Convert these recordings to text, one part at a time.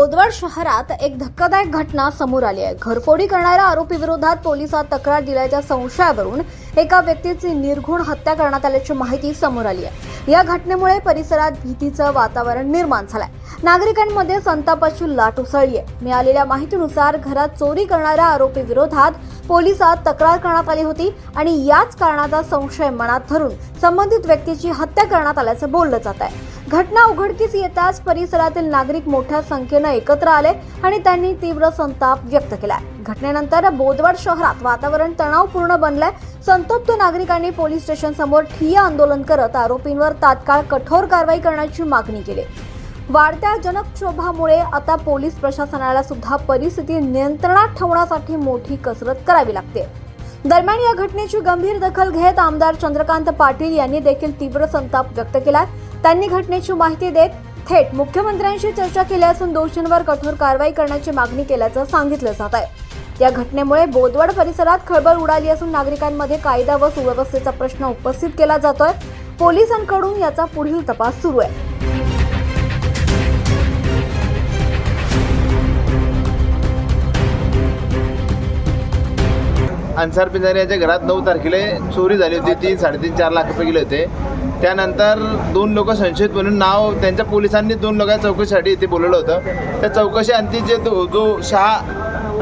बोदवड शहरात एक धक्कादायक घटना समोर आली आहे। घरफोडी करणाऱ्या आरोपी विरोधात पोलिसात तक्रार दिल्याच्या संशयावरून एका व्यक्तीची निर्घृण हत्या करण्यात आल्याची माहिती समोर आली आहे। या घटनेमुळे परिसरात भीतीचं वातावरण निर्माण झालंय। नागरिकांमध्ये संतापाची लाट उसळली आहे। मिळालेल्या माहितीनुसार घरात चोरी करणाऱ्या आरोपी विरोधात पोलिसात तक्रार करण्यात आली होती आणि याच कारणाचा संशय मनात धरून संबंधित व्यक्तीची हत्या करण्यात आल्याचं बोललं जात आहे। घटना उघडकीस येताच परिसरातील नागरिक मोठ्या संख्येने एकत्र आले आणि त्यांनी तीव्र संताप व्यक्त केला। घटनेनंतर बोदवड शहरात वातावरण तणावपूर्ण बनलंय। संतप्त नागरिकांनी पोलीस स्टेशन समोर ठिय्या आंदोलन करत आरोपींवर तात्काळ कठोर कारवाई करण्याची मागणी केली। वाढत्या जनक्षोभामुळे आता पोलीस प्रशासनाला सुद्धा परिस्थिती नियंत्रणात ठेवण्यासाठी मोठी कसरत करावी लागते। दरम्यान या घटनेची गंभीर दखल घेत आमदार चंद्रकांत पाटील यांनी देखील तीव्र संताप व्यक्त केला। त्यांनी घटनेची माहिती देत थेट मुख्यमंत्र्यांशी चर्चा केली असून दोषींवर कठोर कारवाई करण्याची मागणी केल्याचं सांगितलं जात आहे। या घटनेमुळे बोदवड परिसरात खळबळ उडाली असून नागरिकांमध्ये कायदा व सुव्यवस्थेचा प्रश्न उपस्थित केला जातोय। पोलिसांकडून याचा पुढील तपास सुरू आहे। अन्सार पिंजारी यांच्या घरात 9 तारखेला चोरी झाली होती। 3-4.5 लाख रुपये गेले होते। त्यानंतर 2 लोक संशयित म्हणून नाव त्यांच्या पोलिसांनी 2 लोकांच्या चौकशीसाठी इथे बोलवलं होतं। त्या चौकशी अंती जो शहा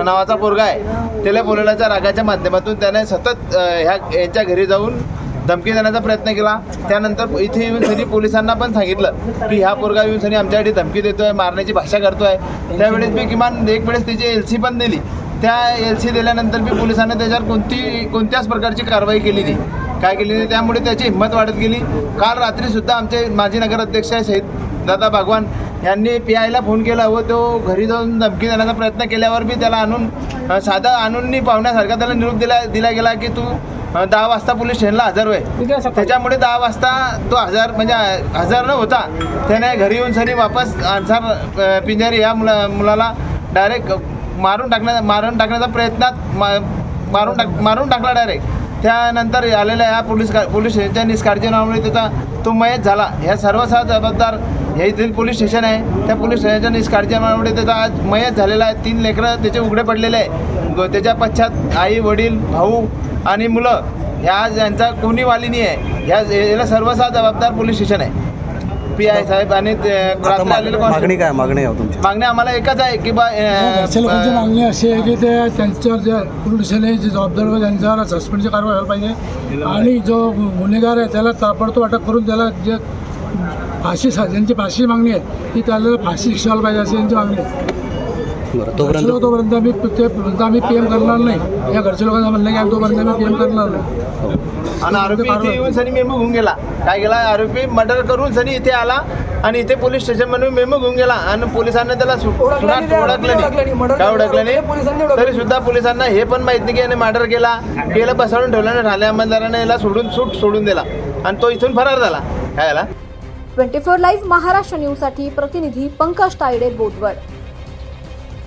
नावाचा पोरगा आहे त्याला बोलवल्याच्या रागाच्या माध्यमातून त्याने सतत यांच्या घरी जाऊन धमकी देण्याचा प्रयत्न केला। त्यानंतर इथे येऊन सनी पोलिसांना पण सांगितलं की हा पोरगा येऊन सनी आमच्यासाठी धमकी देतोय, मारण्याची भाषा करतोय। त्यावेळेस मी किमान एक वेळेस त्याची LC पण दिली। त्या LC दिल्यानंतर मी पोलिसांना त्याच्यावर कोणत्याच प्रकारची कारवाई केली नाही, काय केली नाही। त्यामुळे त्याची हिंमत वाढत गेली। काल रात्रीसुद्धा आमचे माजी नगराध्यक्ष शहीद दादा भगवान यांनी PIला फोन केला व तो घरी जाऊन धमकी देण्याचा प्रयत्न केल्यावर मी त्याला आणून पाहुण्यासारखा त्याला निरोप दिला गेला की तू 10 वाजता पोलीस स्टेशनला हजर होय। त्याच्यामुळे 10 वाजता तो हजर न होता त्याने घरी येऊन सरी वापस अन्सार पिंजारी या मुलाला डायरेक्ट मारून टाकण्याचा प्रयत्नात मारून टाकला डायरेक्ट। त्यानंतर आलेल्या या पोलीस स्टेशनच्या निष्काळजीपणामुळे त्याचा तो मयत झाला। ह्या सर्वसा जबाबदार हे इथील पोलीस स्टेशन आहे। त्या पोलीस स्टेशनच्या निष्काळजीपणामुळे त्याचा आज मयत झालेला आहे। 3 लेकरं त्याचे उघडे पडलेले आहे। त्याच्या पश्चात आई, वडील, भाऊ आणि मुलं यांचा कोणी वाली नाही आहे। याला सर्वसा जबाबदार पोलीस स्टेशन आहे। PI साहेब आणि मागणी काय आहे तुमची? मागणी आम्हाला एकच आहे की लोकांची मागणी अशी आहे की ते त्यांच्यावर जे पोलिसांनी जे जबाबदार व त्यांच्यावर सस्पेंडची कारवाई व्हायला पाहिजे आणि जो गुन्हेगार आहे त्याला ताबडतोब अटक करून त्याला जे ज्यांची फाशी मागणी आहे ती त्याला फाशी शिक्षा व्हायला पाहिजे अशी त्यांची मागणी आहे। तोपर्यंत आम्ही PM करणार नाही। या घरच्या लोकांना म्हणलं की तोपर्यंत आम्ही PM करणार नाही। आणि आरोपी इथे येऊन सनी मेमो घेऊन गेला। काय गेला, आरोपी मर्डर करून सनी इथे आला आणि इथे पोलीस स्टेशन म्हणून मेमो घेऊन गेला आणि पोलिसांना त्याला ओळखलं नाही। तरी सुद्धा पोलिसांना हे पण माहित नाही की याने मर्डर केला बसवून ठेवल्याने ठाणे अंमलदाराने याला सोडून दिला आणि तो इथून फरार झाला। काय झाला? 24 लाईव्ह महाराष्ट्र न्यूजसाठी प्रतिनिधी पंकज तायडे, बोदवड।